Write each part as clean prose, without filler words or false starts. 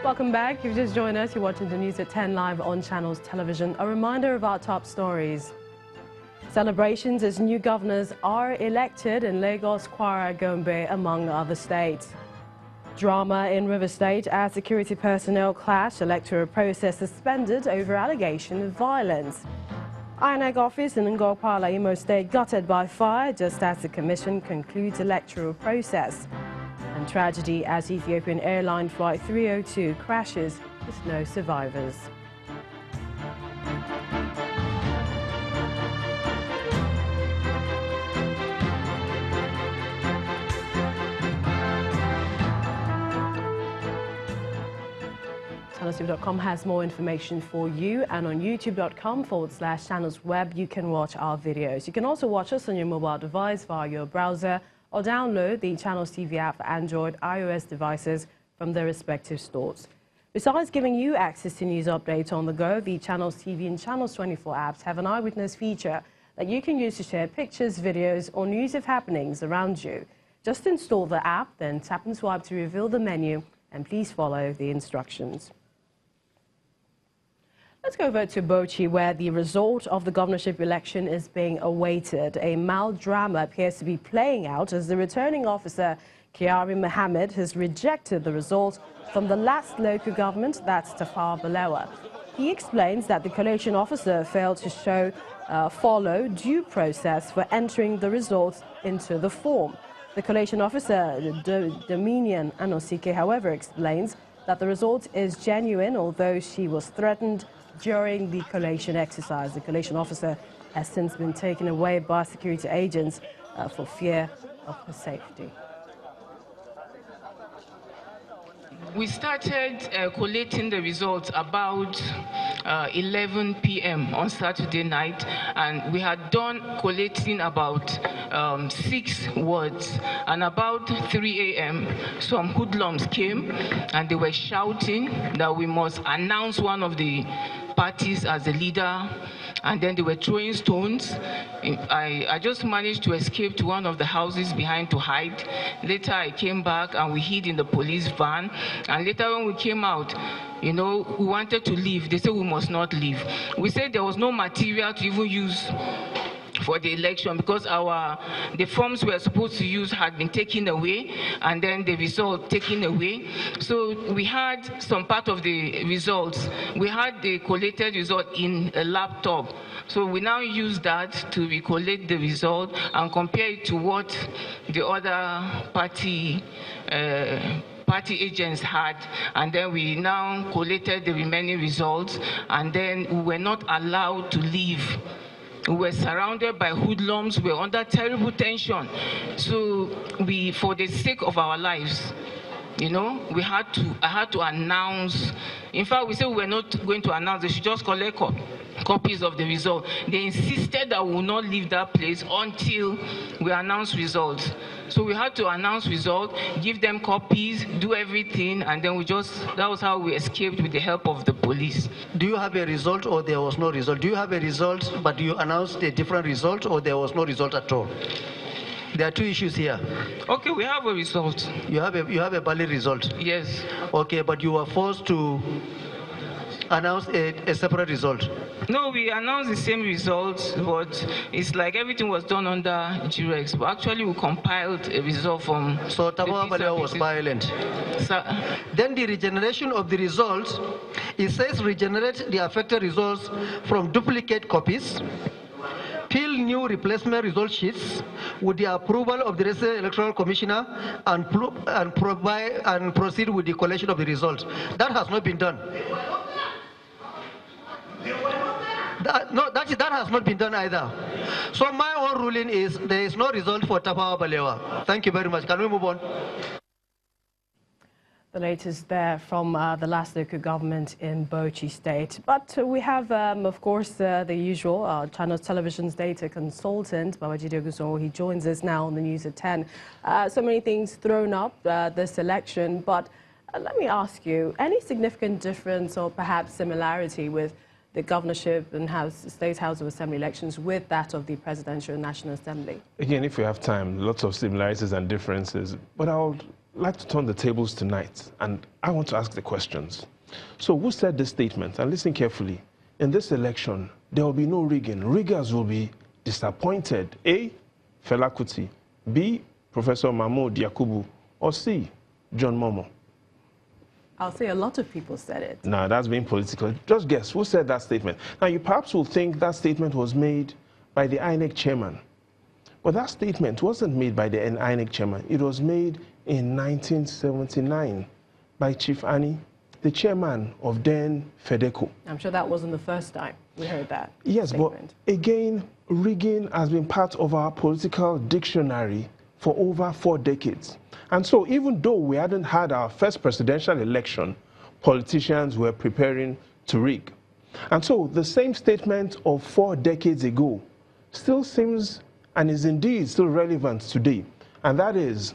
Welcome back. If you've just joined us, you're watching the news at 10 live on Channels Television. A reminder of our top stories. Celebrations as new governors are elected in Lagos, Kwara, Gombe, among other states. Drama in River State as security personnel clash, electoral process suspended over allegation of violence. INEC office in Ngokpala, Imo State, gutted by fire just as the commission concludes electoral process. And tragedy as Ethiopian airline flight 302 crashes with no survivors. Analysing.com has more information for you, and on youtube.com/channelsweb you can watch our videos. You can also watch us on your mobile device via your browser or download the Channels TV app for Android, iOS devices from their respective stores. Besides giving you access to news updates on the go, the Channels TV and Channels 24 apps have an eyewitness feature that you can use to share pictures, videos or news of happenings around you. Just install the app, then tap and swipe to reveal the menu, and please follow the instructions. Let's go over to Bauchi, where the result of the governorship election is being awaited. A mild drama appears to be playing out as the returning officer, Kyari Mohammed, has rejected the results from the last local government, that's Tafawa Balewa. He explains that the collation officer failed to follow due process for entering the results into the form. The collation officer, Dominion Anosike, however, explains that the result is genuine, although she was threatened during the collation exercise. The collation officer has since been taken away by security agents for fear of her safety. We started collating the results about 11 p.m. on Saturday night, and we had done collating about 6 words. And about 3 a.m., some hoodlums came and they were shouting that we must announce one of the parties as the leader, and then they were throwing stones. I just managed to escape to one of the houses behind to hide. Later I came back and we hid in the police van, and later when we came out, you know, we wanted to leave. They said we must not leave. We said there was no material to even use for the election because the forms we were supposed to use had been taken away, and then the result taken away. So we had some part of the results. We had the collated result in a laptop. So we now use that to recollect the result and compare it to what the other party agents had, and then we now collated the remaining results, and then we were not allowed to leave. We were surrounded by hoodlums. We were under terrible tension. So for the sake of our lives, you know, I had to announce. In fact, we said we were not going to announce. They should just collect copies of the result. They insisted that we will not leave that place until we announce results. So we had to announce results, give them copies, do everything, and then that was how we escaped with the help of the police. Do you have a result or there was no result? Do you have a result but you announced a different result, or there was no result at all? There are 2 issues here. Okay, we have a result. You have a valid result? Yes. Okay, but you were forced to announce a separate result? No, we announced the same results, but it's like everything was done under G-Rex. But actually, we compiled a result from... So Tafawa Balewa was violent. Then the regeneration of the results, it says regenerate the affected results from duplicate copies, fill new replacement result sheets with the approval of the resident electoral commissioner, and proceed with the collation of the results. That has not been done. That has not been done either. So my own ruling is there is no result for Tafawa Balewa. Thank you very much. Can we move on? The latest there from the last local government in Bauchi State. But we have, of course, the usual Channels Television's data consultant, Babajide Ogun. He joins us now on the news at 10. So many things thrown up this election, but let me ask you, any significant difference or perhaps similarity with the governorship and State House of Assembly elections with that of the Presidential and National Assembly? Again, if we have time, lots of similarities and differences. But I would like to turn the tables tonight, and I want to ask the questions. So who said this statement? And listen carefully. In this election, there will be no rigging. Riggers will be disappointed. A, Fela Kuti. B, Professor Mahmoud Yakubu. Or C, John Momo. I'll say a lot of people said it. No, that's being political. Just guess, who said that statement? Now, you perhaps will think that statement was made by the INEC chairman. But that statement wasn't made by the INEC chairman. It was made in 1979 by Chief Ani, the chairman of then FEDECO. I'm sure that wasn't the first time we heard that Yes, statement. But again, rigging has been part of our political dictionary for over 4 decades. And so even though we hadn't had our first presidential election, politicians were preparing to rig. And so the same statement of 4 decades ago still seems and is indeed still relevant today. And that is,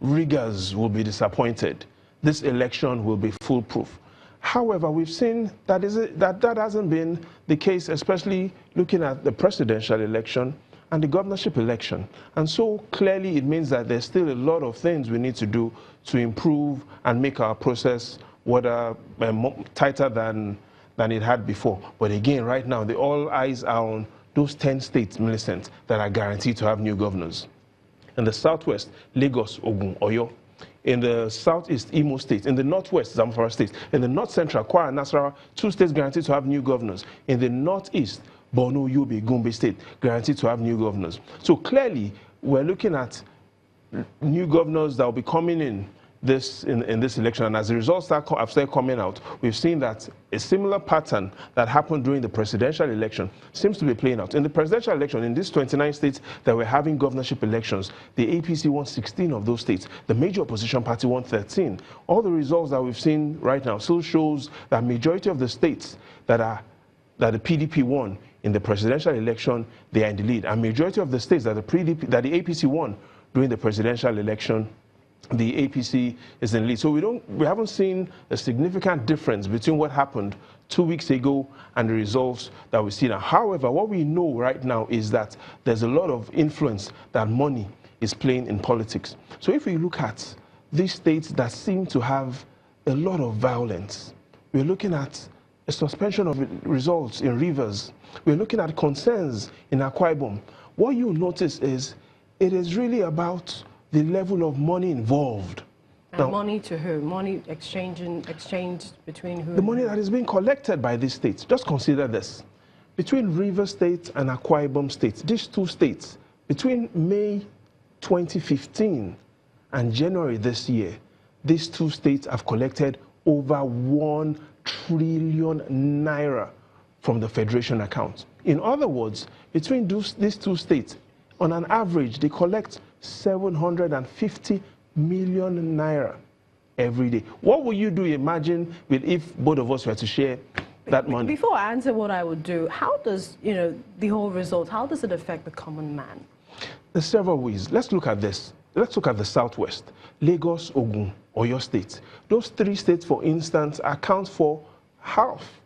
riggers will be disappointed. This election will be foolproof. However, we've seen that that hasn't been the case, especially looking at the presidential election and the governorship election. And so clearly it means that there's still a lot of things we need to do to improve and make our process tighter than it had before. But again, right now, all eyes are on those 10 states, Millicent, that are guaranteed to have new governors. In the southwest, Lagos, Ogun, Oyo. In the southeast, Imo State. In the northwest, Zamfara State. In the north central, Kwara, Nasarawa, 2 states guaranteed to have new governors. In the northeast, Borno, Yobe, Gombe State, guaranteed to have new governors. So clearly, we're looking at new governors that will be coming in this election. And as the results have started coming out, we've seen that a similar pattern that happened during the presidential election seems to be playing out. In the presidential election, in these 29 states that were having governorship elections, the APC won 16 of those states. The major opposition party won 13. All the results that we've seen right now still shows that majority of the states that the PDP won in the presidential election, they are in the lead. And majority of the states that the APC won during the presidential election, the APC is in the lead. So we haven't seen a significant difference between what happened 2 weeks ago and the results that we see now. However, what we know right now is that there's a lot of influence that money is playing in politics. So if we look at these states that seem to have a lot of violence, we're looking at a suspension of results in Rivers. We're looking at concerns in Akwa Ibom. What you notice is it is really about the level of money involved. And now, money to who? Money exchanged between who? The money that is being collected by these states. Just consider this. Between Rivers State and Akwa Ibom State, these 2 states, between May 2015 and January this year, these 2 states have collected over 1 trillion naira from the federation account. In other words, between these 2 states, on an average, they collect 750 million naira every day. What would you do, imagine, if both of us were to share that money? Before I answer what I would do, how does, the whole result, how does it affect the common man? There's several ways. Let's look at this. Let's look at the southwest. Lagos, Ogun, Oyo State. Those 3 states, for instance, account for half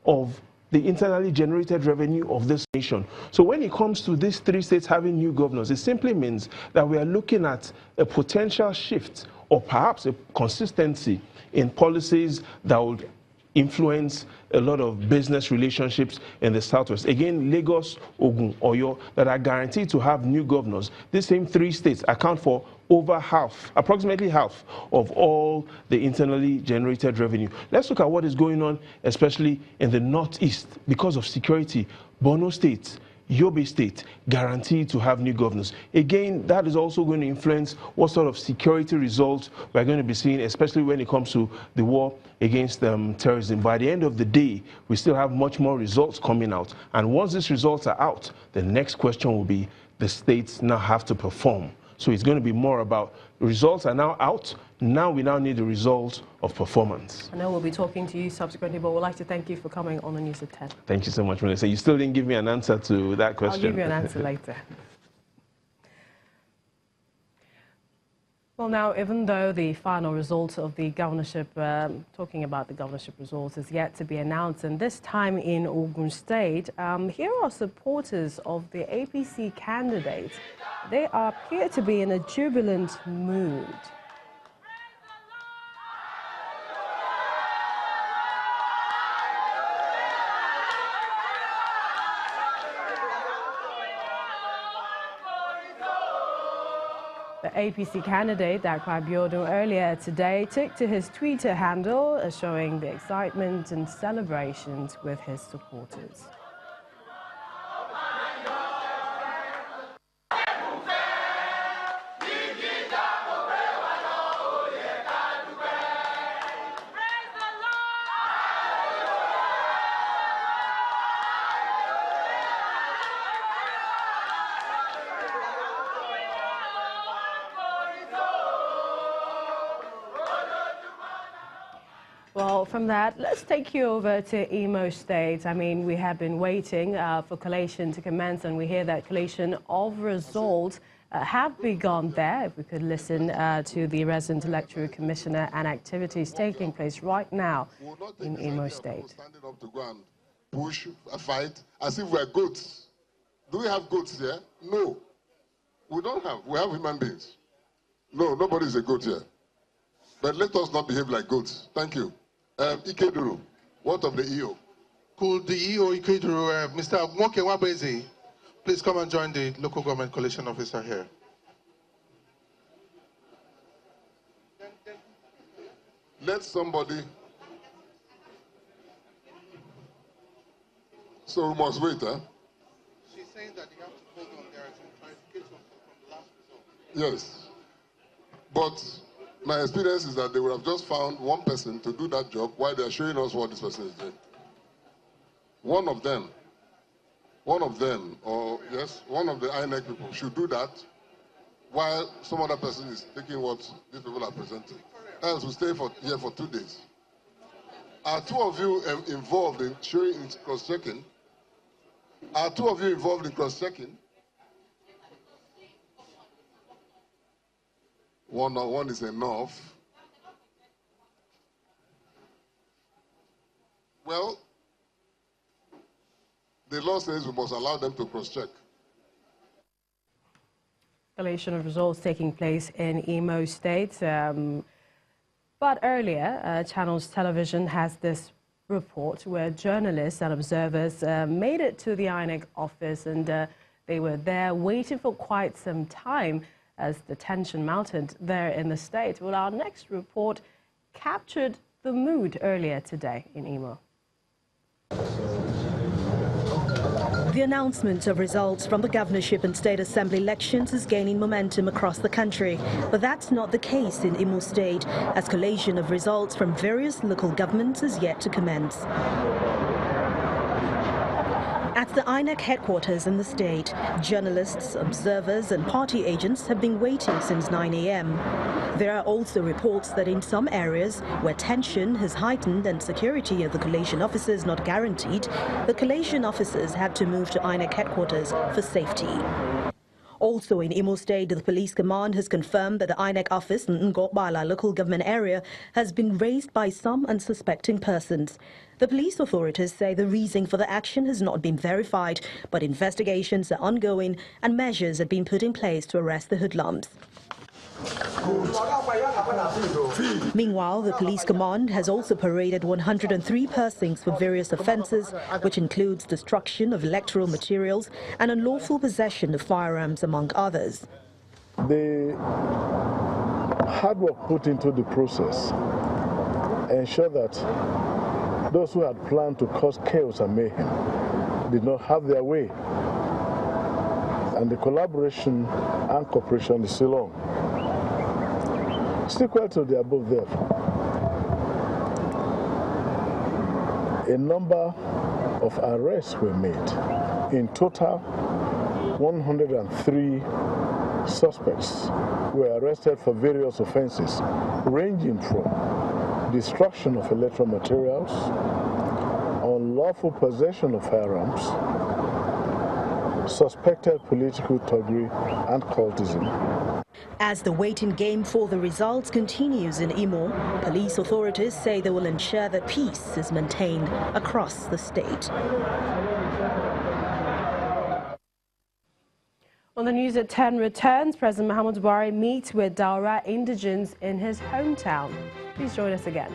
of the internally generated revenue of this nation. So when it comes to these 3 states having new governors, it simply means that we are looking at a potential shift or perhaps a consistency in policies that would influence a lot of business relationships in the southwest. Again, Lagos, Ogun, Oyo, that are guaranteed to have new governors. These same 3 states account for over half, approximately half of all the internally generated revenue. Let's look at what is going on, especially in the northeast. Because of security, Borno State, Yobe State, guaranteed to have new governors. Again, that is also going to influence what sort of security results we're going to be seeing, especially when it comes to the war against terrorism. By the end of the day, we still have much more results coming out. And once these results are out, the next question will be the states now have to perform. So it's going to be more about results are now out. Now we need the results of performance. I know we'll be talking to you subsequently, but we'd like to thank you for coming on the News at 10. Thank you so much, Melissa. You still didn't give me an answer to that question. I'll give you an answer later. Well, now, even though the final result of the governorship, talking about the governorship results, is yet to be announced, and this time in Ogun State, here are supporters of the APC candidates. They appear to be in a jubilant mood. The APC candidate, Dakwa Abiodun, earlier today took to his Twitter handle, showing the excitement and celebrations with his supporters. Well, from that, let's take you over to Imo State. I mean, we have been waiting for collation to commence, and we hear that collation of results have begun there. If we could listen to the resident electoral commissioner and activities taking place right now in Imo State. Standing up to go and push a fight as if we're goats. Do we have goats here? No. We don't have. We have human beings. No, nobody's a goat here. But let us not behave like goats. Thank you. Ikeduru, what of the EO? Could the EO Ikeduru, Mr. Mwoke Wabezi, please come and join the local government collation officer here. Let somebody. So we must wait, huh? She's saying that you have to hold on. There are some clarifications from the last result. Yes. But my experience is that they would have just found one person to do that job while they're showing us what this person is doing. One of them, or yes, one of the INEC people should do that while some other person is taking what these people are presenting. Else we'll stay here for 2 days. Are two of you involved in showing cross-checking? Are two of you involved in cross-checking? One on one is enough. Well, the law says we must allow them to cross-check. Collation of results taking place in Imo State. But earlier, Channels Television has this report where journalists and observers made it to the INEC office, and they were there waiting for quite some time as the tension mounted there in the state. Well, our next report captured the mood earlier today in Imo. The announcement of results from the governorship and state assembly elections is gaining momentum across the country. But that's not the case in Imo State, as collation of results from various local governments is yet to commence. At the INEC headquarters in the state, journalists, observers and party agents have been waiting since 9 a.m. There are also reports that in some areas where tension has heightened and security of the collation officers not guaranteed, the collation officers had to move to INEC headquarters for safety. Also in Imo State, the police command has confirmed that the INEC office in Ngobala local government area has been raised by some unsuspecting persons. The police authorities say the reason for the action has not been verified, but investigations are ongoing and measures have been put in place to arrest the hoodlums. Meanwhile, the police command has also paraded 103 persons for various offences, which includes destruction of electoral materials and unlawful possession of firearms, among others. The hard work put into the process ensure that those who had planned to cause chaos and mayhem did not have their way, and the collaboration and cooperation is still on. Sequel to the above, therefore, a number of arrests were made. In total, 103 suspects were arrested for various offenses, ranging from destruction of electoral materials, unlawful possession of firearms, suspected political thuggery, and cultism. As the waiting game for the results continues in Imo, police authorities say they will ensure that peace is maintained across the state. On the news at 10 returns, President Muhammadu Buhari meets with Daura indigents in his hometown. Please join us again.